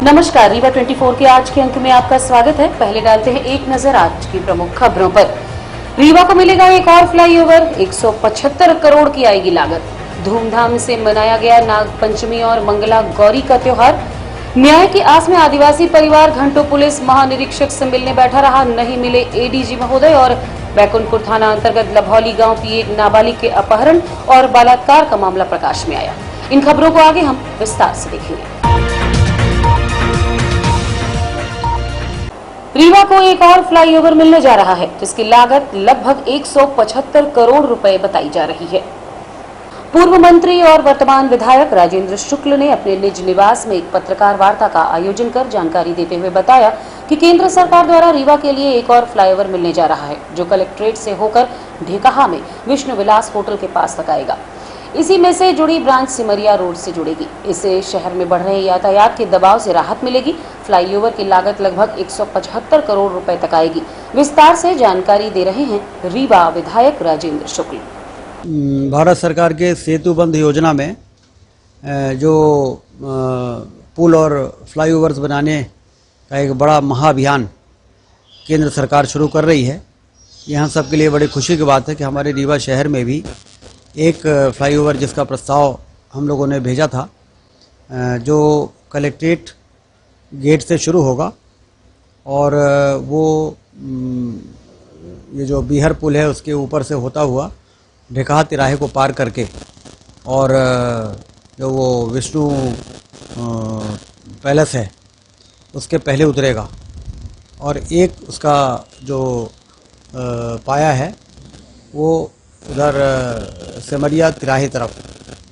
नमस्कार, रीवा 24 के आज के अंक में आपका स्वागत है। पहले डालते हैं एक नजर आज की प्रमुख खबरों पर। रीवा को मिलेगा एक और फ्लाईओवर, 175 करोड़ की आएगी लागत। धूमधाम से मनाया गया नाग पंचमी और मंगला गौरी का त्योहार। न्याय की आस में आदिवासी परिवार घंटों पुलिस महानिरीक्षक से मिलने बैठा रहा, नहीं मिले एडीजी महोदय। और बैकुंठपुर थाना अंतर्गत लभौली गांव की एक नाबालिग के अपहरण और बलात्कार का मामला प्रकाश में आया। इन खबरों को आगे हम विस्तार से देखेंगे। रीवा को एक और फ्लाईओवर मिलने जा रहा है, जिसकी लागत लगभग 175 करोड़ रुपए बताई जा रही है। पूर्व मंत्री और वर्तमान विधायक राजेंद्र शुक्ल ने अपने निज निवास में एक पत्रकार वार्ता का आयोजन कर जानकारी देते हुए बताया कि केंद्र सरकार द्वारा रीवा के लिए एक और फ्लाईओवर मिलने जा रहा है, जो कलेक्ट्रेट से होकर ढेकहा में विष्णु विलास होटल के पास तक आएगा। इसी में से जुड़ी ब्रांच सिमरिया रोड से जुड़ेगी। इससे शहर में बढ़ रहे यातायात के दबाव से राहत मिलेगी। फ्लाईओवर की लागत लगभग 175 करोड़ रुपए तक आएगी। विस्तार से जानकारी दे रहे हैं रीवा विधायक राजेंद्र शुक्ल। भारत सरकार के सेतु बंध योजना में जो पुल और फ्लाईओवर्स बनाने का एक बड़ा महाअभियान केंद्र सरकार शुरू कर रही है। यहाँ सबके लिए बड़ी खुशी की बात है कि हमारे रीवा शहर में भी एक फ्लाईओवर जिसका प्रस्ताव हम लोगों ने भेजा था, जो कलेक्ट्रेट गेट से शुरू होगा और वो ये जो बीहर पुल है उसके ऊपर से होता हुआ ढेकहा तिराहे को पार करके और जो वो विष्णु पैलेस है उसके पहले उतरेगा। और एक उसका जो पाया है वो उधर सिमरिया तिराहे तरफ,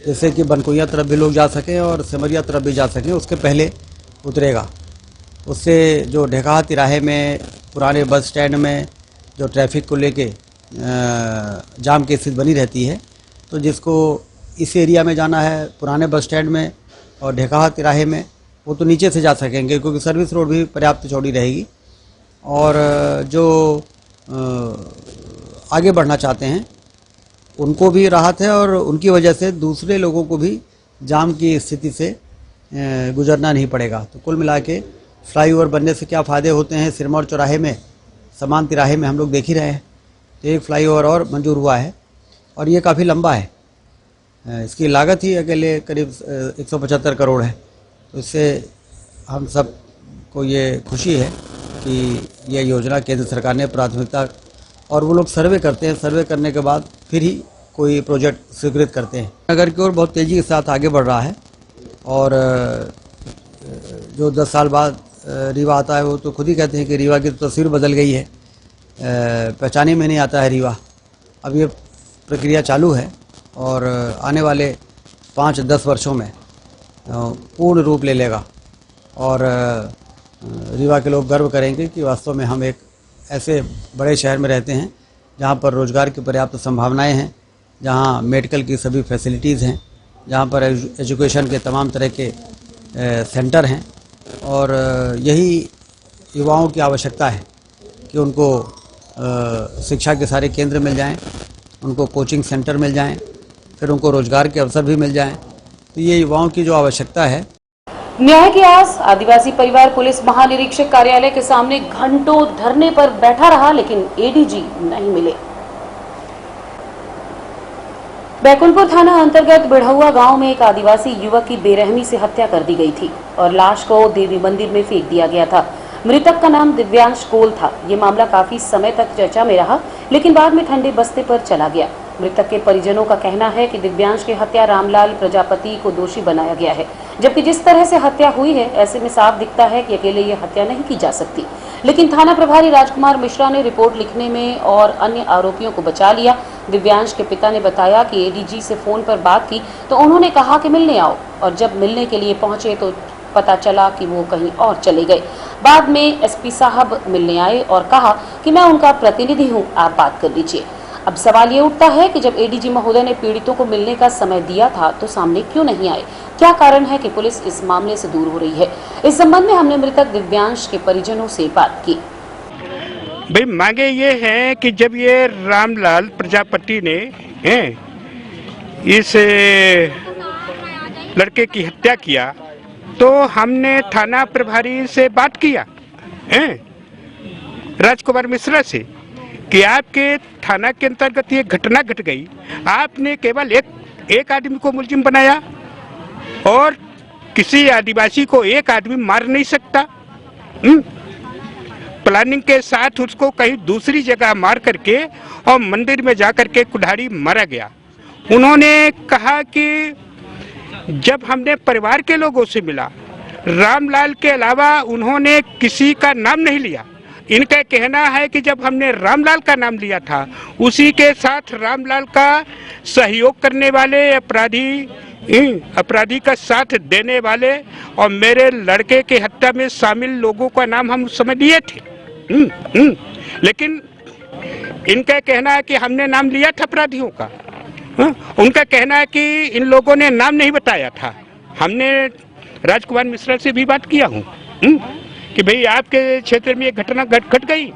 जैसे कि बनकोइया तरफ भी लोग जा सकें और सिमरिया तरफ भी जा सकें, उसके पहले उतरेगा। उससे जो ढेकहा तिराहे में पुराने बस स्टैंड में जो ट्रैफिक को लेके जाम की स्थिति बनी रहती है, तो जिसको इस एरिया में जाना है पुराने बस स्टैंड में और ढेकहा तिराहे में, वो तो नीचे से जा सकेंगे क्योंकि सर्विस रोड भी पर्याप्त चौड़ी रहेगी। और जो आगे बढ़ना चाहते हैं उनको भी राहत है और उनकी वजह से दूसरे लोगों को भी जाम की स्थिति से गुजरना नहीं पड़ेगा। तो कुल मिला के फ्लाईओवर बनने से क्या फ़ायदे होते हैं, सिरमौर चौराहे में समान तिराहे में हम लोग देख ही रहे हैं। तो एक फ्लाईओवर और मंजूर हुआ है और ये काफ़ी लंबा है। इसकी लागत ही अकेले करीब 175 करोड़ है। तो इससे हम सब को ये खुशी है कि यह योजना केंद्र सरकार ने प्राथमिकता, और वो लोग सर्वे करते हैं, सर्वे करने के बाद फिर ही कोई प्रोजेक्ट स्वीकृत करते हैं। नगर की ओर बहुत तेज़ी के साथ आगे बढ़ रहा है और जो 10 साल बाद रीवा आता है वो तो खुद ही कहते हैं कि रीवा की तो तस्वीर बदल गई है, पहचाने में नहीं आता है रीवा। अब ये प्रक्रिया चालू है और आने वाले 5-10 वर्षों में पूर्ण रूप ले लेगा और रीवा के लोग गर्व करेंगे कि वास्तव में हम एक ऐसे बड़े शहर में रहते हैं जहाँ पर रोज़गार की पर्याप्त संभावनाएं हैं, जहाँ मेडिकल की सभी फैसिलिटीज़ हैं, जहाँ पर एजुकेशन के तमाम तरह के सेंटर हैं। और यही युवाओं की आवश्यकता है कि उनको शिक्षा के सारे केंद्र मिल जाएं, उनको कोचिंग सेंटर मिल जाएं, फिर उनको रोज़गार के अवसर भी मिल जाएं। तो ये युवाओं की जो आवश्यकता है। न्याय की आस, आदिवासी परिवार पुलिस महानिरीक्षक कार्यालय के सामने घंटों धरने पर बैठा रहा, लेकिन एडीजी नहीं मिले। बैकुंठपुर थाना अंतर्गत बिढ़ौआ गांव में एक आदिवासी युवक की बेरहमी से हत्या कर दी गई थी और लाश को देवी मंदिर में फेंक दिया गया था। मृतक का नाम दिव्यांश कोल था। ये मामला काफी समय तक चर्चा में रहा, लेकिन बाद में ठंडे बस्ते पर चला गया। मृतक के परिजनों का कहना है कि दिव्यांश की हत्या रामलाल प्रजापति को दोषी बनाया गया है, जबकि जिस तरह से हत्या हुई है ऐसे में साफ दिखता है कि अकेले ये हत्या नहीं की जा सकती। लेकिन थाना प्रभारी राजकुमार मिश्रा ने रिपोर्ट लिखने में और अन्य आरोपियों को बचा लिया। दिव्यांश के पिता ने बताया कि एडीजी से फोन पर बात की तो उन्होंने कहा कि मिलने आओ, और जब मिलने के लिए पहुंचे तो पता चला कि वो कहीं और चले गए। बाद में एसपी साहब मिलने आए और कहा कि मैं उनका प्रतिनिधि हूं, आप बात कर लीजिए। अब सवाल ये उठता है कि जब एडीजी महोदय ने पीड़ितों को मिलने का समय दिया था तो सामने क्यों नहीं आए? क्या कारण है कि पुलिस इस मामले से दूर हो रही है? इस संबंध में हमने मृतक दिव्यांश के परिजनों से बात की। भाई मांगे ये हैं कि जब ये रामलाल प्रजापति ने इस लड़के की हत्या किया तो हमने थाना प्रभारी से बात किया राजकुमार मिश्रा से कि आपके थाना के अंतर्गत ये घटना घट गई, आपने केवल एक आदमी को मुलजिम बनाया और किसी आदिवासी को एक आदमी मार नहीं सकता। प्लानिंग के साथ उसको कहीं दूसरी जगह मार करके और मंदिर में जाकर के कुल्हाड़ी मारा गया। उन्होंने कहा कि जब हमने परिवार के लोगों से मिला, रामलाल के अलावा उन्होंने किसी का नाम नहीं लिया। इनका कहना है कि जब हमने रामलाल का नाम लिया था, उसी के साथ रामलाल का सहयोग करने वाले अपराधी का साथ देने वाले और मेरे लड़के के हत्या में शामिल लोगों का नाम हम उस समय लिए थे। लेकिन इनका कहना है कि हमने नाम लिया था अपराधियों का। उनका कहना है कि इन लोगों ने नाम नहीं बताया था। हमने राजकुमार मिश्रा से भी बात किया हूँ कि भाई आपके क्षेत्र में ये घटना घट गई,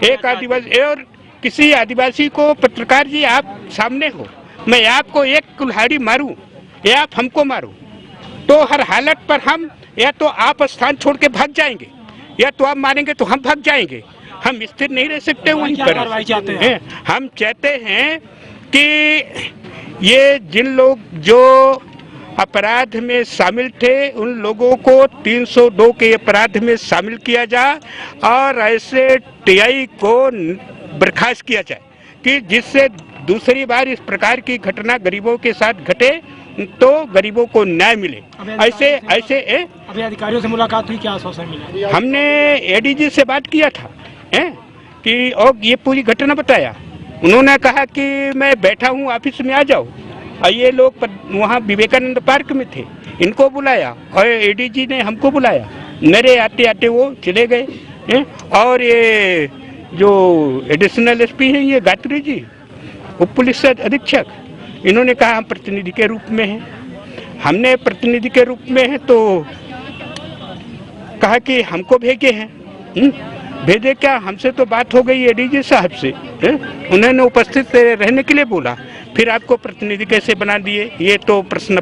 एक आदिवासी और किसी आदिवासी को, पत्रकार जी आप सामने हो, मैं आपको एक कुल्हाड़ी मारूं या आप हमको मारो, तो हर हालत पर हम या तो आप स्थान छोड़ के भाग जाएंगे या तो आप मारेंगे तो हम भाग जाएंगे। हम स्थिर नहीं रह सकते वहीं पर। हम चाहते हैं कि ये जिन लोग जो अपराध में शामिल थे, उन लोगों को 302 के अपराध में शामिल किया जाए और ऐसे टीआई को बर्खास्त किया जाए कि जिससे दूसरी बार इस प्रकार की घटना गरीबों के साथ घटे तो गरीबों को न्याय मिले। ऐसे अभी अधिकारियों से मुलाकात हुई, क्या आश्वासन मिला? हमने एडीजी से बात किया था कि और ये पूरी घटना बताया। उन्होंने कहा कि मैं बैठा हूँ, ऑफिस में आ जाओ। और ये लोग वहाँ विवेकानंद पार्क में थे, इनको बुलाया और एडीजी ने हमको बुलाया। मेरे आते आते वो चले गए। और ये जो एडिशनल एसपी हैं, ये गायत्री जी, उप पुलिस अधीक्षक, इन्होंने कहा हम प्रतिनिधि के रूप में हैं। हमने प्रतिनिधि के रूप में हैं तो कहा कि हमको भेजे हैं। भेजे क्या, हमसे तो बात हो गई एडीजी साहब से, उन्होंने उपस्थित रहने के लिए बोला, फिर आपको प्रतिनिधि कैसे बना दिए? ये तो प्रश्न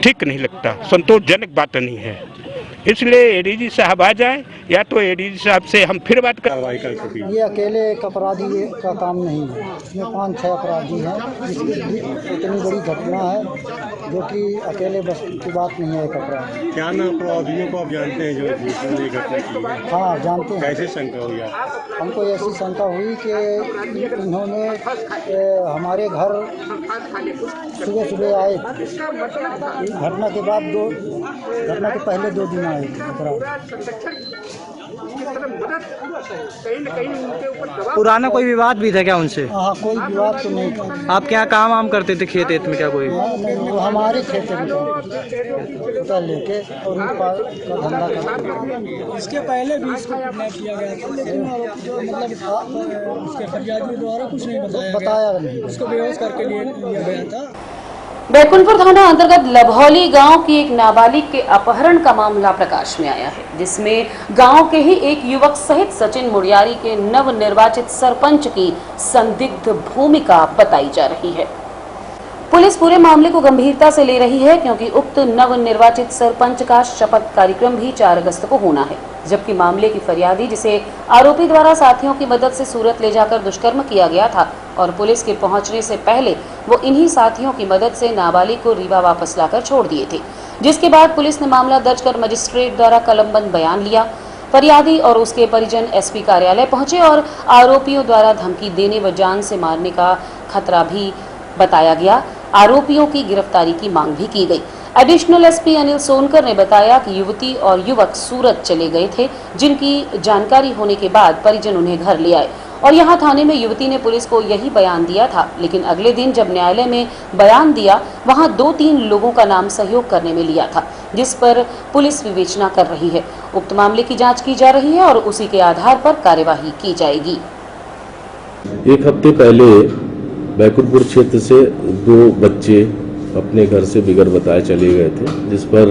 ठीक नहीं लगता, संतोषजनक बात नहीं है। इसलिए एडीजी साहब आ जाए या तो एडीजी साहब से हम फिर बात कर। ये अकेले एक अपराधी का काम नहीं है, इसमें 5-6 अपराधी हैं। इतनी बड़ी घटना है जो कि अकेले बस की बात नहीं है। एक अपराधी, क्या नाम अपराधियों को आप जानते हैं जो ये घटना की है? हाँ जानते हैं। कैसे शंका हुई आप? हमको ऐसी शंका हुई कि इन्होंने हमारे घर सुबह आए, घटना के बाद घटना के पहले 2 दिन आए पुराना कोई विवाद भी था क्या उनसे? हाँ, कोई विवाद तो नहीं था। आप क्या काम करते थे खेत में क्या कोई? नहीं, वो हमारे खेत में पता लेके और उनका धंधा करते। इसके पहले भी इसको किडनैप किया गया था, लेकिन मतलब उसके फरियादी द्वारा कुछ नहीं बताया नहीं, उसको बेहोश करके लिया गया था। बैकुंठपुर थाना अंतर्गत लभौली गांव की एक नाबालिग के अपहरण का मामला प्रकाश में आया है, जिसमें गांव के ही एक युवक सहित सचिन मुड़ियारी के नवनिर्वाचित सरपंच की संदिग्ध भूमिका बताई जा रही है। पुलिस पूरे मामले को गंभीरता से ले रही है, क्योंकि उक्त नवनिर्वाचित सरपंच का शपथ कार्यक्रम भी 4 अगस्त को होना है, जबकि मामले की फरियादी, जिसे आरोपी द्वारा साथियों की मदद से सूरत ले जाकर दुष्कर्म किया गया था और पुलिस के पहुंचने से पहले वो इन्हीं साथियों की मदद से नाबालिग को रीवा वापस लाकर छोड़ दिए थे, जिसके बाद पुलिस ने मामला दर्ज कर मजिस्ट्रेट द्वारा कलमबंद बयान लिया। फरियादी और उसके परिजन एसपी कार्यालय पहुंचे और आरोपियों द्वारा धमकी देने व जान से मारने का खतरा भी बताया गया। आरोपियों की गिरफ्तारी की मांग भी की गई। एडिशनल एसपी अनिल सोनकर ने बताया कि युवती और युवक सूरत चले गए थे, जिनकी जानकारी होने के बाद परिजन उन्हें घर ले आए और यहां थाने में युवती ने पुलिस को यही बयान दिया था। लेकिन अगले दिन जब न्यायालय में बयान दिया, वहां 2-3 लोगों का नाम सहयोग करने में लिया था, जिस पर पुलिस विवेचना कर रही है। उक्त मामले की जांच की जा रही है और उसी के आधार पर कार्यवाही की जाएगी। 1 हफ्ते पहले बैकुंठपुर क्षेत्र से 2 बच्चे अपने घर से बिगर बताए चले गए थे, जिस पर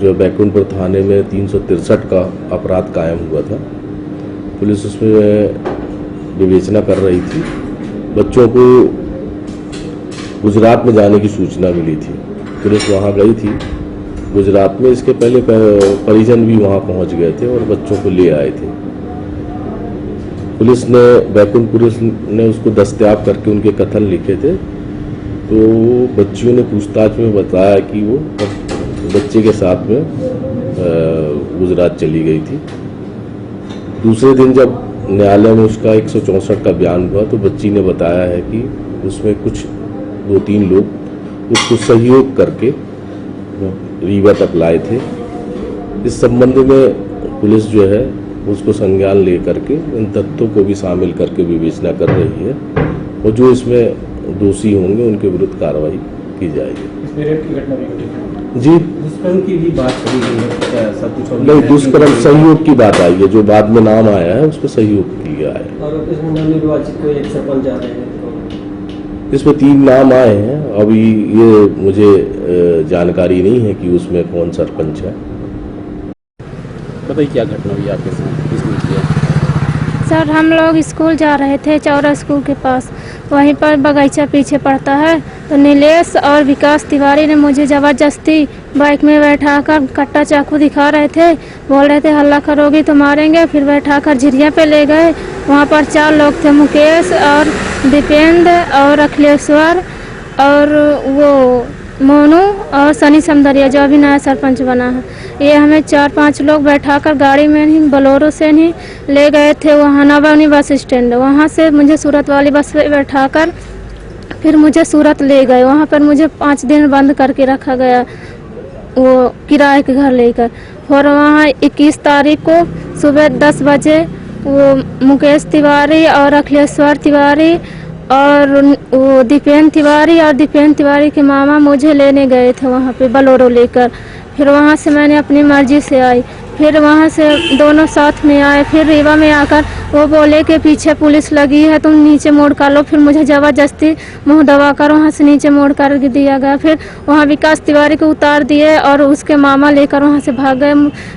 जो बैकुंठपुर थाने में 363 का अपराध कायम हुआ था। पुलिस उसमें विवेचना कर रही थी। बच्चों को गुजरात में जाने की सूचना मिली थी। पुलिस वहाँ गई थी गुजरात में। इसके पहले परिजन भी वहाँ पहुँच गए थे और बच्चों को ले आए थे। पुलिस ने बैकुंठ पुलिस ने उसको दस्तयाब करके उनके कथन लिखे थे। तो बच्चियों ने पूछताछ में बताया कि वो बच्चे के साथ में गुजरात चली गई थी। दूसरे दिन जब न्यायालय में उसका 164 का बयान हुआ तो बच्ची ने बताया है कि उसमें कुछ 2-3 लोग उसको सहयोग करके रीवा तक लाए थे। इस संबंध में पुलिस जो है उसको संज्ञान लेकर के इन तथ्यों को भी शामिल करके विवेचना कर रही है और जो इसमें दोषी होंगे उनके विरुद्ध कार्रवाई की जाएगी। इसमें रेप की घटना भी घटी जी, दुष्कर्म की भी बात करी गई है, क्या सब कुछ नहीं, दुष्कर्म सहयोग की बात आई है। जो बाद में नाम आया है उसको सहयोग किया है। और इसमें निर्वाचित कोई एक सरपंच आ रहे हैं तो इसमें 3 नाम आए हैं। अभी ये मुझे जानकारी नहीं है कि उसमें कौन सरपंच है। बताइए क्या घटना हुई आपके साथ, किसने किया? सर हम लोग स्कूल जा रहे थे चौरा स्कूल के पास, वहीं पर बगीचा पीछे पड़ता है। तो नीलेश और विकास तिवारी ने मुझे ज़बरदस्ती बाइक में बैठाकर कट्टा चाकू दिखा रहे थे, बोल रहे थे हल्ला करोगी तो मारेंगे। फिर बैठाकर झिरिया पे ले गए। वहाँ पर 4 लोग थे, मुकेश और दीपेंद्र और अखिलेश्वर और वो मोनू और सनी समदरिया जो अभी नया सरपंच बना है। ये हमें 4-5 लोग बैठाकर गाड़ी में ही बोलेरो से नहीं ले गए थे वहाँ नवानी बस स्टैंड। वहाँ से मुझे सूरत वाली बस पे बैठाकर फिर मुझे सूरत ले गए। वहाँ पर मुझे 5 दिन बंद करके रखा गया वो किराए के घर लेकर। और वहाँ 21 तारीख को सुबह 10 बजे वो मुकेश तिवारी और अखिलेश्वर तिवारी और वो दीपेंद्र तिवारी के मामा मुझे लेने गए थे वहाँ पे बोलेरो लेकर। फिर वहाँ से मैंने अपनी मर्जी से आई। फिर वहाँ से दोनों साथ में आए। फिर रीवा में आकर वो बोले कि पीछे पुलिस लगी है, तुम नीचे मोड़ कर लो। फिर मुझे ज़बरदस्ती मुंह दबाकर वहाँ से नीचे मोड़ कर दिया गया। फिर वहाँ विकास तिवारी को उतार दिए और उसके मामा लेकर वहाँ से भाग गए।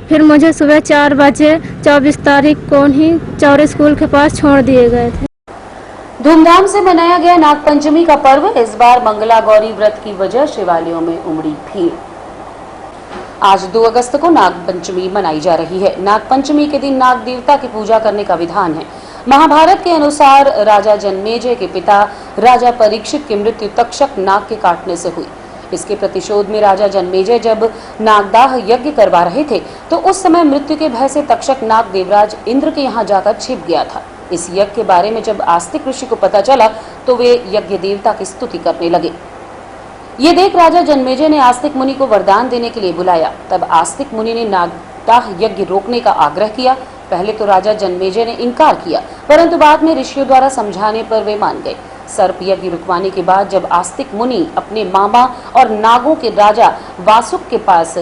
फिर मुझे सुबह 4 बजे 24 तारीख को ही चौरे स्कूल के पास छोड़ दिए गए थे। धूमधाम से मनाया गया नागपंचमी का पर्व। इस बार मंगला गौरी व्रत की वजह शिवालयों में उमड़ी भीड़। आज 2 अगस्त को नागपंचमी मनाई जा रही है। नागपंचमी के दिन नाग देवता की पूजा करने का विधान है। महाभारत के अनुसार राजा जन्मेजय के पिता राजा परीक्षित की मृत्यु तक्षक नाग के काटने से हुई। इसके प्रतिशोध में राजा जन्मेजय जब नागदाह यज्ञ करवा रहे थे तो उस समय मृत्यु के भय से तक्षक नाग देवराज इंद्र के यहाँ जाकर छिप गया था। इस यज्ञ के बारे में जब आस्तिक ऋषि को पता चला तो वे यज्ञ देवता की स्तुति करने लगे। ये देख राजा जन्मेजय ने आस्तिक मुनि को वरदान देने के लिए बुलाया। तब आस्तिक मुनि ने नागदाह यज्ञ रोकने का आग्रह किया। पहले तो राजा जन्मेजय ने इनकार किया, परंतु बाद में ऋषियों द्वारा समझाने पर वे मान गए। सर्प यज्ञ रुकवाने के बाद जब आस्तिक मुनि अपने मामा और नागों के राजा वासुक के पास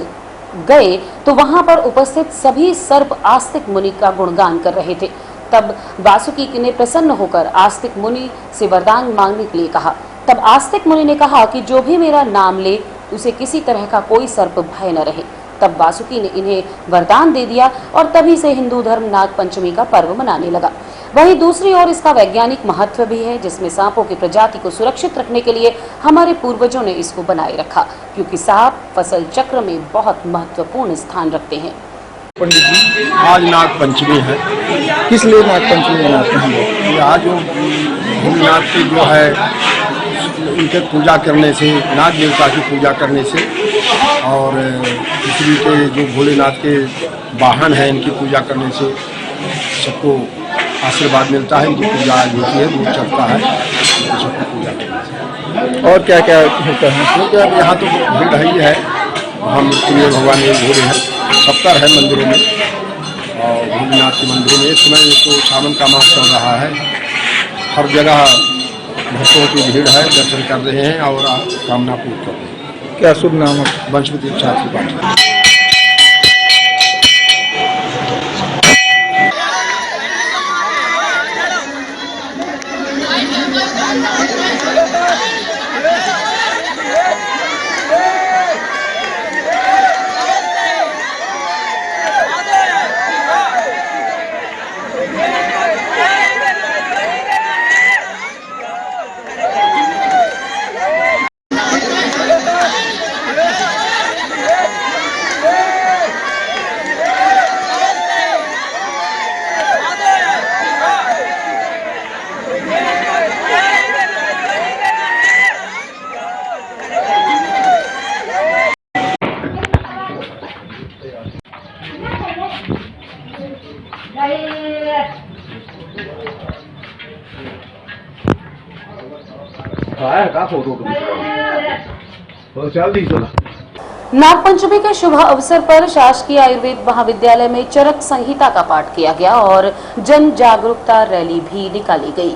गए तो वहां पर उपस्थित सभी सर्प आस्तिक मुनि का गुणगान कर रहे थे। तब वासुकी ने प्रसन्न होकर आस्तिक मुनि से वरदान मांगने के लिए कहा। तब आस्तिक मुनि ने कहा कि जो भी मेरा नाम ले उसे किसी तरह का कोई सर्प भय न रहे। तब वासुकी ने इन्हें वरदान दे दिया और तभी से हिंदू धर्म नाग पंचमी का पर्व मनाने लगा। वहीं दूसरी ओर इसका वैज्ञानिक महत्व भी है, जिसमें सांपों की प्रजाति को सुरक्षित रखने के लिए हमारे पूर्वजों ने इसको बनाए रखा, क्योंकि सांप फसल चक्र में बहुत महत्वपूर्ण स्थान रखते हैं। पंडित जी, आज नाग पंचमी है। किस लिए नाग पंचमी मनाते हैं? ये आज भोलेनाथ के जो है उनके पूजा करने से, नाग देवता की पूजा करने से और पृथ्वी के जो भोलेनाथ के वाहन हैं इनकी पूजा करने से सबको आशीर्वाद मिलता है। इनकी पूजा आज होती है, दूध चढ़ता है सबको पूजा करने से। और क्या क्या होता है? क्योंकि अब यहाँ तो भीड़ ही है। हम भगवान एक भोले हैं, सप्ताह है मंदिरों में और भोलेनाथ के मंदिरों में। इस समय तो सावन का मास चल रहा है, हर जगह भक्तों की भीड़ है, दर्शन कर रहे हैं और कामना पूर्ण कर रहे हैं। क्या शुभ नाम है? वंशपति छात्र पाठी। नागपंचमी के शुभ अवसर पर शासकीय आयुर्वेद महाविद्यालय में चरक संहिता का पाठ किया गया और जन जागरूकता रैली भी निकाली गई।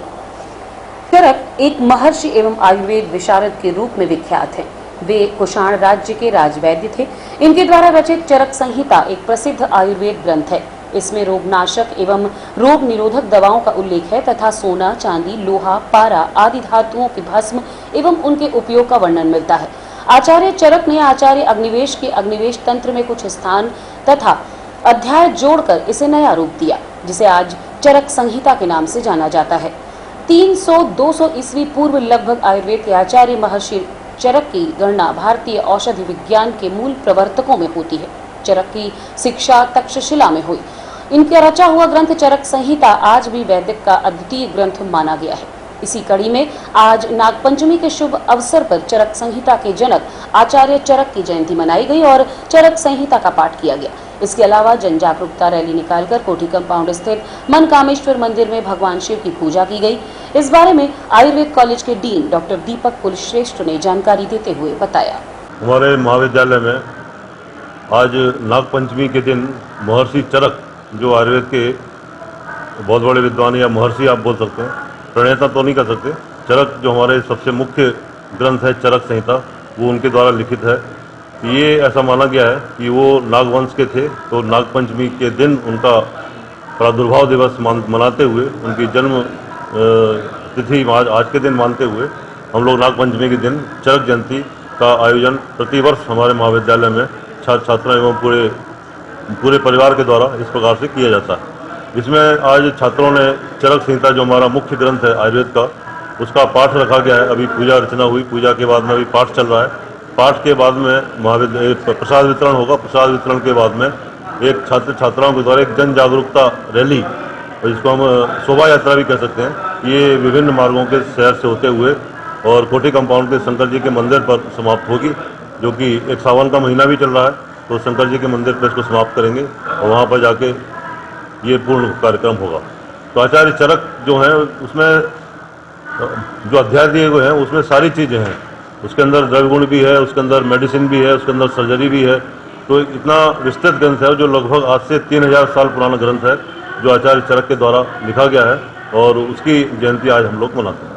चरक एक महर्षि एवं आयुर्वेद विशारद के रूप में विख्यात है। वे कुषाण राज्य के राजवैद्य थे। इनके द्वारा रचित चरक संहिता एक प्रसिद्ध आयुर्वेद ग्रंथ है। इसमें रोगनाशक एवं रोग निरोधक दवाओं का उल्लेख है तथा सोना, चांदी, लोहा, पारा आदि धातुओं के भस्म एवं उनके उपयोग का वर्णन मिलता है। आचार्य चरक ने आचार्य अग्निवेश के अग्निवेश तंत्र में कुछ स्थान तथा अध्याय जोड़कर इसे नया रूप दिया, जिसे आज चरक संहिता के नाम से जाना जाता है। 300-200 ईस्वी पूर्व लगभग आयुर्वेद के आचार्य महर्षि चरक की गणना भारतीय औषधि विज्ञान के मूल प्रवर्तकों में होती है। चरक की शिक्षा तक्षशिला में हुई। इनका रचा हुआ ग्रंथ चरक संहिता आज भी वैदिक का अद्वितीय ग्रंथ माना गया है। इसी कड़ी में आज नागपंचमी के शुभ अवसर पर चरक संहिता के जनक आचार्य चरक की जयंती मनाई गई और चरक संहिता का पाठ किया गया। इसके अलावा जन जागरूकता रैली निकालकर कोठी कंपाउंड स्थित मनकामेश्वर मंदिर में भगवान शिव की पूजा की गई। इस बारे में आयुर्वेद कॉलेज के डीन डॉक्टर दीपक कुलश्रेष्ठ ने जानकारी देते हुए बताया। हमारे महाविद्यालय में आज नागपंचमी के दिन महर्षि चरक, जो आयुर्वेद के बहुत बड़े विद्वान या महर्षि आप बोल सकते हैं, प्रणेता तो नहीं कर सकते, चरक जो हमारे सबसे मुख्य ग्रंथ है चरक संहिता, वो उनके द्वारा लिखित है। ये ऐसा माना गया है कि वो नागवंश के थे, तो नागपंचमी के दिन उनका प्रादुर्भाव दिवस मनाते हुए, उनकी जन्म तिथि आज के दिन मानते हुए हम लोग नागपंचमी के दिन चरक जयंती का आयोजन प्रतिवर्ष हमारे महाविद्यालय में छात्र छात्रा एवं पूरे परिवार के द्वारा इस प्रकार से किया जाता है। इसमें आज छात्रों ने चरक संहिता, जो हमारा मुख्य ग्रंथ है आयुर्वेद का, उसका पाठ रखा गया है। अभी पूजा अर्चना हुई, पूजा के बाद में अभी पाठ चल रहा है। पाठ के बाद में महाविद्यालय प्रसाद वितरण होगा। प्रसाद वितरण के बाद में एक छात्र छात्राओं के द्वारा एक जन जागरूकता रैली, जिसको हम शोभा यात्रा भी कह सकते हैं, ये विभिन्न मार्गों के शहर से होते हुए और कोठी कंपाउंड के शंकर जी के मंदिर पर समाप्त होगी, जो कि एक सावन का महीना भी चल रहा है, तो शंकर जी के मंदिर पर इसको समाप्त करेंगे और वहाँ पर जाके ये पूर्ण कार्यक्रम होगा। तो आचार्य चरक जो है, उसमें जो अध्याय दिए हुए हैं उसमें सारी चीज़ें हैं। उसके अंदर द्रव्य गुण भी है, उसके अंदर मेडिसिन भी है, उसके अंदर सर्जरी भी है। तो इतना विस्तृत ग्रंथ है, जो लगभग आज से 3000 साल पुराना ग्रंथ है, जो आचार्य चरक के द्वारा लिखा गया है, और उसकी जयंती आज हम लोग मनाते हैं।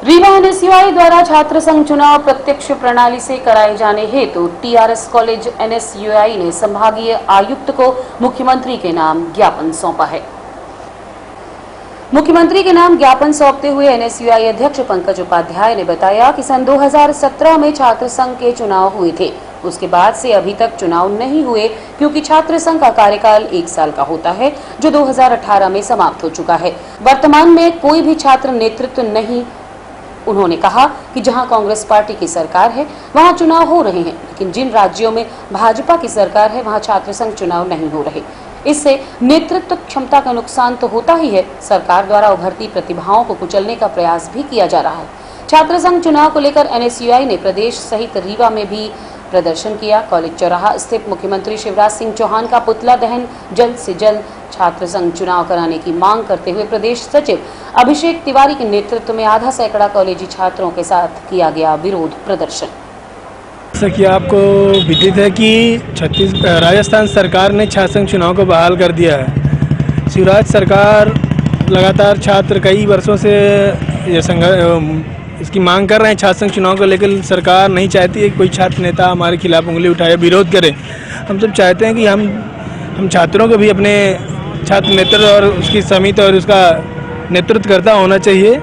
रीवा एनएसयूआई द्वारा छात्र संघ चुनाव प्रत्यक्ष प्रणाली से कराए जाने हेतु टीआरएस कॉलेज एनएसयूआई ने संभागीय आयुक्त को मुख्यमंत्री के नाम ज्ञापन सौंपा है। मुख्यमंत्री के नाम ज्ञापन सौंपते हुए एनएसयूआई अध्यक्ष पंकज उपाध्याय ने बताया कि सन 2017 में छात्र संघ के चुनाव हुए थे। उसके बाद से अभी तक चुनाव नहीं हुए, क्योंकि छात्र संघ का कार्यकाल 1 साल का होता है, जो 2018 में समाप्त हो चुका है। वर्तमान में कोई भी छात्र नेतृत्व नहीं। उन्होंने कहा कि जहां कांग्रेस पार्टी की सरकार है वहां चुनाव हो रहे हैं, लेकिन जिन राज्यों में भाजपा की सरकार है वहां छात्र संघ चुनाव नहीं हो रहे। इससे नेतृत्व क्षमता का नुकसान तो होता ही है, सरकार द्वारा उभरती प्रतिभाओं को कुचलने का प्रयास भी किया जा रहा है। छात्र संघ चुनाव को लेकर एनएसयूआई ने प्रदेश सहित रीवा में भी प्रदर्शन किया। कॉलेज चौराहा स्थित मुख्यमंत्री शिवराज सिंह चौहान का पुतला दहन, जल्द से जल्द छात्र संघ चुनाव कराने की मांग करते हुए प्रदेश सचिव अभिषेक तिवारी के नेतृत्व में आधा सैकड़ा कॉलेजी छात्रों के साथ किया गया विरोध प्रदर्शन। जैसा कि आपको विदित है कि राजस्थान सरकार ने छात्र संघ चुनाव को बहाल कर दिया है। शिवराज सरकार लगातार छात्र कई वर्षों से इसकी मांग कर रहे हैं छात्र संघ चुनाव को लेकर। सरकार नहीं चाहती है कि कोई छात्र नेता हमारे खिलाफ उंगली उठाए, विरोध करे। हम सब चाहते हैं कि हम छात्रों को भी अपने छात्र नेतृत्व और उसकी समिति और उसका नेतृत्वकर्ता होना चाहिए,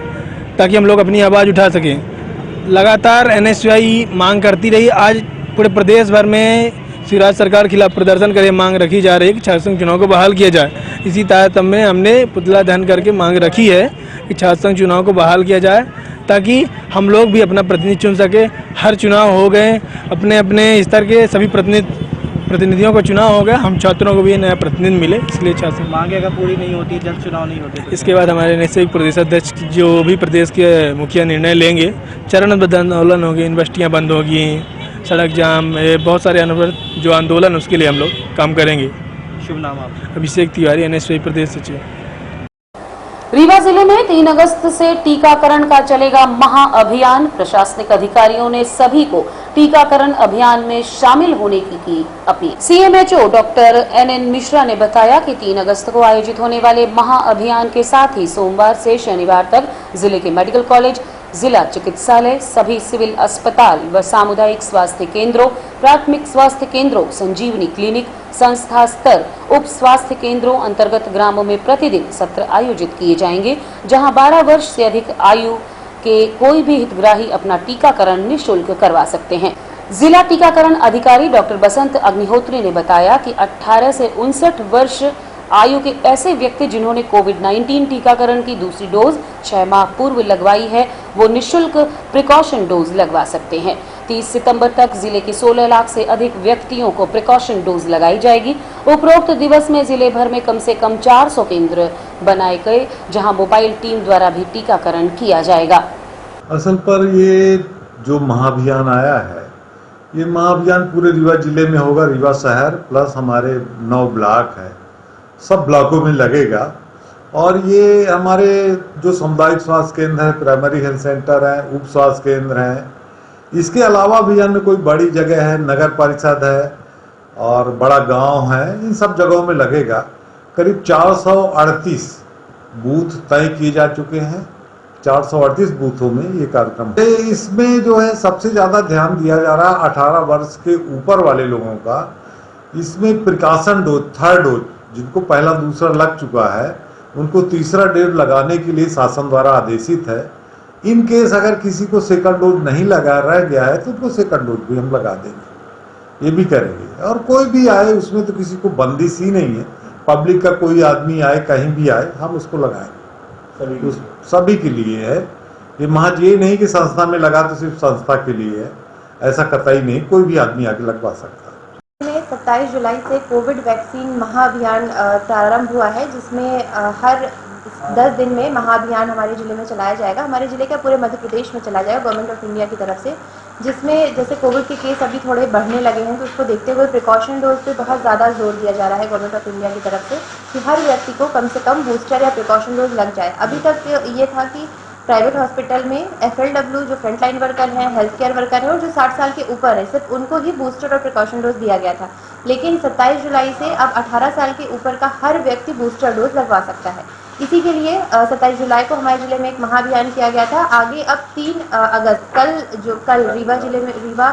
ताकि हम लोग अपनी आवाज़ उठा सकें। लगातार एनएसयूआई मांग करती रही। आज पूरे प्रदेश भर में राज्य सरकार के खिलाफ प्रदर्शन करे मांग रखी जा रही है कि छात्र संघ चुनाव को बहाल किया जाए। इसी तारतम्य में हमने पुतला दहन करके मांग रखी है कि छात्र संघ चुनाव को बहाल किया जाए, ताकि हम लोग भी अपना प्रतिनिधि चुन सके। हर चुनाव हो गए, अपने अपने स्तर के सभी प्रतिनिधियों को चुनाव हो गया, हम छात्रों को भी नया प्रतिनिधि मिले, इसलिए छात्र मांगे अगर पूरी नहीं होती, जब चुनाव नहीं होते, इसके बाद हमारे निश्चित प्रदेश अध्यक्ष जो भी प्रदेश के मुखिया निर्णय लेंगे, चरणबद्ध आंदोलन होगी, यूनिवर्सिटियाँ बंद होगी, सड़क जाम, बहुत सारे अनवरत जो आंदोलन उसके लिए हम लोग काम करेंगे। शुभ नाम आप? अभिषेक तिवारी, एनएसयूआई प्रदेश सचिव। रीवा जिले में 3 अगस्त से टीकाकरण का चलेगा महाअभियान। प्रशासनिक अधिकारियों ने सभी को टीकाकरण अभियान में शामिल होने की appeal. CMHO doctor NN Mishra ने बताया कि 3 अगस्त को आयोजित होने वाले महाअभियान के साथ ही सोमवार से शनिवार तक जिले के मेडिकल कॉलेज, जिला चिकित्सालय, सभी सिविल अस्पताल व सामुदायिक स्वास्थ्य केंद्रों, प्राथमिक स्वास्थ्य केंद्रों, संजीवनी क्लिनिक, संस्था स्तर उप स्वास्थ्य केंद्रों अंतर्गत ग्रामों में प्रतिदिन सत्र आयोजित किए जाएंगे, जहां 12 वर्ष से अधिक आयु के कोई भी हितग्राही अपना टीकाकरण निःशुल्क करवा सकते हैं। जिला टीकाकरण अधिकारी डॉक्टर बसंत अग्निहोत्री ने बताया कि 18 से 59 वर्ष आयु के ऐसे व्यक्ति जिन्होंने कोविड-19 टीकाकरण की दूसरी डोज 6 माह पूर्व लगवाई है, वो निःशुल्क प्रिकॉशन डोज लगवा सकते हैं। 30 सितंबर तक जिले के 16 लाख से अधिक व्यक्तियों को प्रिकॉशन डोज लगाई जाएगी। उपरोक्त दिवस में जिले भर में कम से कम 400 केंद्र बनाए गए, जहां मोबाइल टीम द्वारा भी टीकाकरण किया जाएगा। असल पर ये जो महाअभियान आया है, ये महाअभियान पूरे रीवा जिले में होगा। रीवा शहर प्लस हमारे 9 ब्लॉक है, सब ब्लॉकों में लगेगा। और ये हमारे जो सामुदायिक स्वास्थ्य केंद्र है, प्राइमरी हेल्थ सेंटर है, उप स्वास्थ्य केंद्र है, इसके अलावा भी अन्य कोई बड़ी जगह है, नगर परिषद है और बड़ा गांव है, इन सब जगहों में लगेगा। करीब 438 बूथ तय किए जा चुके हैं। 438 बूथों में ये कार्यक्रम है। इसमें जो है सबसे ज़्यादा ध्यान दिया जा रहा है 18 वर्ष के ऊपर वाले लोगों का। इसमें प्रिकॉशन डोज, थर्ड डोज, जिनको पहला दूसरा लग चुका है, उनको तीसरा डोज लगाने के लिए शासन द्वारा आदेशित है। इन केस अगर किसी को सेकंड डोज नहीं लगा रह गया है तो उनको सेकंड डोज भी हम लगा देंगे, ये भी करेंगे। और कोई भी आए, उसमें तो किसी को बंदिश ही नहीं है। पब्लिक का कोई आदमी आए, कहीं भी आए, हम उसको लगाएंगे। सभी के लिए है ये। महज ये नहीं कि संस्था में लगा तो सिर्फ संस्था के लिए है, ऐसा कतई नहीं, कोई भी आदमी आके लगवा सकता है। 27 जुलाई से कोविड वैक्सीन महाअभियान प्रारंभ हुआ है, जिसमें हर 10 दिन में महाअभियान हमारे जिले में चलाया जाएगा। हमारे जिले का पूरे मध्य प्रदेश में चला जाएगा गवर्नमेंट ऑफ इंडिया की तरफ से, जिसमें जैसे कोविड के केस अभी थोड़े बढ़ने लगे हैं, तो उसको देखते हुए प्रिकॉशन डोज पे बहुत ज़्यादा जोर दिया जा रहा है गवर्नमेंट ऑफ इंडिया की तरफ से कि हर व्यक्ति को कम से कम बूस्टर या प्रिकॉशन डोज लग जाए। अभी तक ये था कि प्राइवेट हॉस्पिटल में FLW जो फ्रंटलाइन वर्कर हैं, हेल्थ केयर वर्कर हैं और जो 60 साल के ऊपर है, सिर्फ उनको ही बूस्टर और प्रिकॉशन डोज दिया गया था। लेकिन 27 जुलाई से अब 18 साल के ऊपर का हर व्यक्ति बूस्टर डोज लगवा सकता है। इसी के लिए 27 जुलाई को हमारे जिले में एक महाअभियान किया गया था। आगे अब 3 अगस्त कल रीवा जिले में, रीवा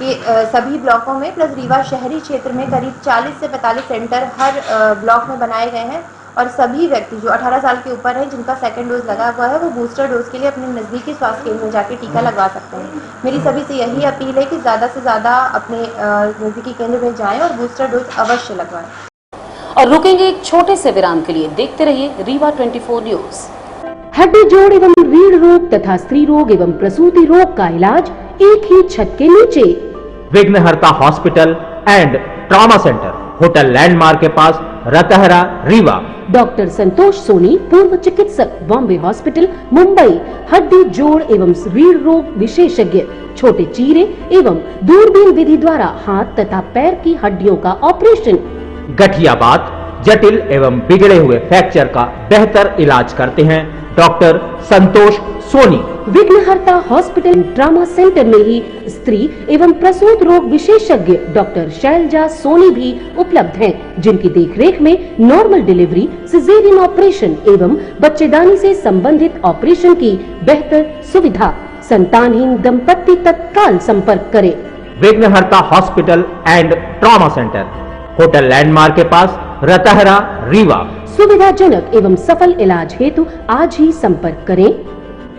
के सभी ब्लॉकों में प्लस रीवा शहरी क्षेत्र में करीब 40 से 45 सेंटर हर ब्लॉक में बनाए गए हैं और सभी व्यक्ति जो 18 साल के ऊपर हैं, जिनका सेकंड डोज लगा हुआ है, वो बूस्टर डोज के लिए अपने नज़दीकी स्वास्थ्य केंद्र में जाके टीका लगवा सकते हैं। मेरी सभी से यही अपील है कि ज़्यादा से ज़्यादा अपने नज़दीकी केंद्र में जाएं और बूस्टर डोज अवश्य लगवाएं। और रुकेंगे एक छोटे से विराम के लिए। देखते रहिए रीवा 24 न्यूज। हड्डी जोड़ एवं रीढ़ रोग तथा स्त्री रोग एवं प्रसूति रोग का इलाज एक ही छत के नीचे। विघ्नहर्ता hospital and trauma centre, hotel landmark के पास, रतहरा, रीवा। डॉक्टर संतोष सोनी, पूर्व चिकित्सक, बॉम्बे हॉस्पिटल, मुंबई। हड्डी जोड़ एवं रीढ़ रोग विशेषज्ञ, छोटे चीरे एवं दूरबीन विधि द्वारा हाथ तथा पैर की हड्डियों का ऑपरेशन। गठियाबात, जटिल एवं बिगड़े हुए फ्रैक्चर का बेहतर इलाज करते हैं डॉक्टर संतोष सोनी। विघ्नहर्ता हॉस्पिटल ट्रामा सेंटर में ही स्त्री एवं प्रसूत रोग विशेषज्ञ डॉक्टर शैलजा सोनी भी उपलब्ध हैं, जिनकी देखरेख में नॉर्मल डिलीवरी, सिजेरियन ऑपरेशन एवं बच्चेदानी से संबंधित ऑपरेशन की बेहतर सुविधा। संतानहीन दंपत्ति तत्काल संपर्क करें। विघ्नहर्ता hospital and trauma centre, hotel landmark के पास, रतहरा, रीवा। सुविधाजनक एवं सफल इलाज हेतु आज ही संपर्क करें।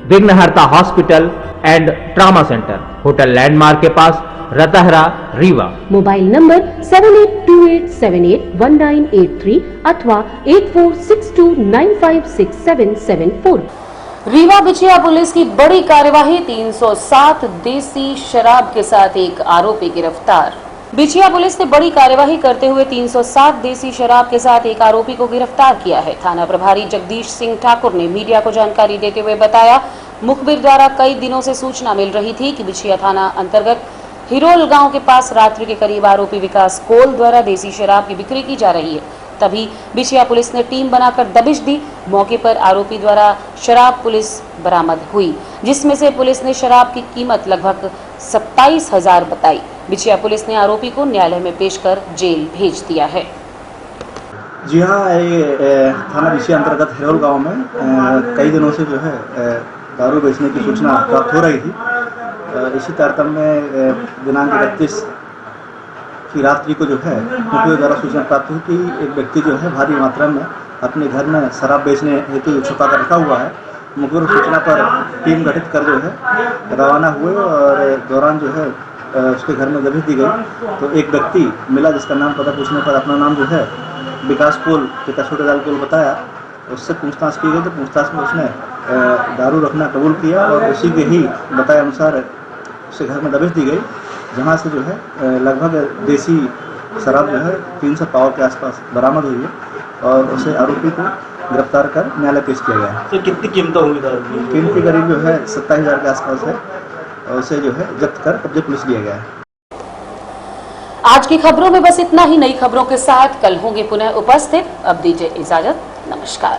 विघ्नहर्ता hospital and trauma centre, hotel landmark के पास, रतहरा, रीवा। मोबाइल नंबर 7828781983 अथवा 8462956774। रीवा बिछिया पुलिस की बड़ी कार्यवाही, 307 देसी शराब के साथ एक आरोपी गिरफ्तार। बिछिया पुलिस ने बड़ी कार्यवाही करते हुए 307 देसी शराब के साथ एक आरोपी को गिरफ्तार किया है। थाना प्रभारी जगदीश सिंह ठाकुर ने मीडिया को जानकारी देते हुए बताया, मुखबिर द्वारा कई दिनों से सूचना मिल रही थी कि बिछिया थाना अंतर्गत हिरोल गांव के पास रात्रि के करीब आरोपी विकास कोल द्वारा देसी शराब की बिक्री की जा रही है। तभी बिछिया पुलिस ने टीम बनाकर दबिश दी। मौके पर आरोपी द्वारा शराब पुलिस बरामद हुई, जिसमें से पुलिस ने शराब की कीमत लगभग 27,000 बताई। बिछिया पुलिस ने आरोपी को न्यायालय में पेश कर जेल भेज दिया है। जी हाँ, थाना बिछिया अंतर्गत हिरोल गांव में कई दिनों से जो है दारू बेचने की सूचना प्राप्त हो रही थी। इसी तारतम्य में दिनांक 31 की रात्रि को जो है मुखबिर द्वारा सूचना प्राप्त हुई कि एक व्यक्ति जो है भारी मात्रा में अपने घर में शराब बेचने हेतु छुपा कर रखा हुआ है। मुखबिर सूचना पर टीम गठित कर जो है रवाना हुए और दौरान जो है उसके घर में दबिश दी गई तो एक व्यक्ति मिला जिसका नाम पता पूछने पर अपना नाम जो है विकास कोल पिता छोटेलाल कोल बताया। उससे पूछताछ की गई तो पूछताछ में उसने दारू रखना कबूल किया और उसी के ही बताए अनुसार उसके घर में दबिश दी गई, जहां से जो है लगभग देसी शराब जो है 300 पाव के आसपास बरामद हुई है और उसे आरोपी को गिरफ्तार कर न्यायालय पेश किया गया है। तो कितनी कीमत होगी दारू की? कीमती करीब जो है 27,000 के आसपास है और उसे जो है जब्त कर कब्जे पुलिस लिया गया है। आज की खबरों में बस इतना ही। नई खबरों के साथ कल होंगे पुनः उपस्थित। अब दीजिए इजाजत, नमस्कार।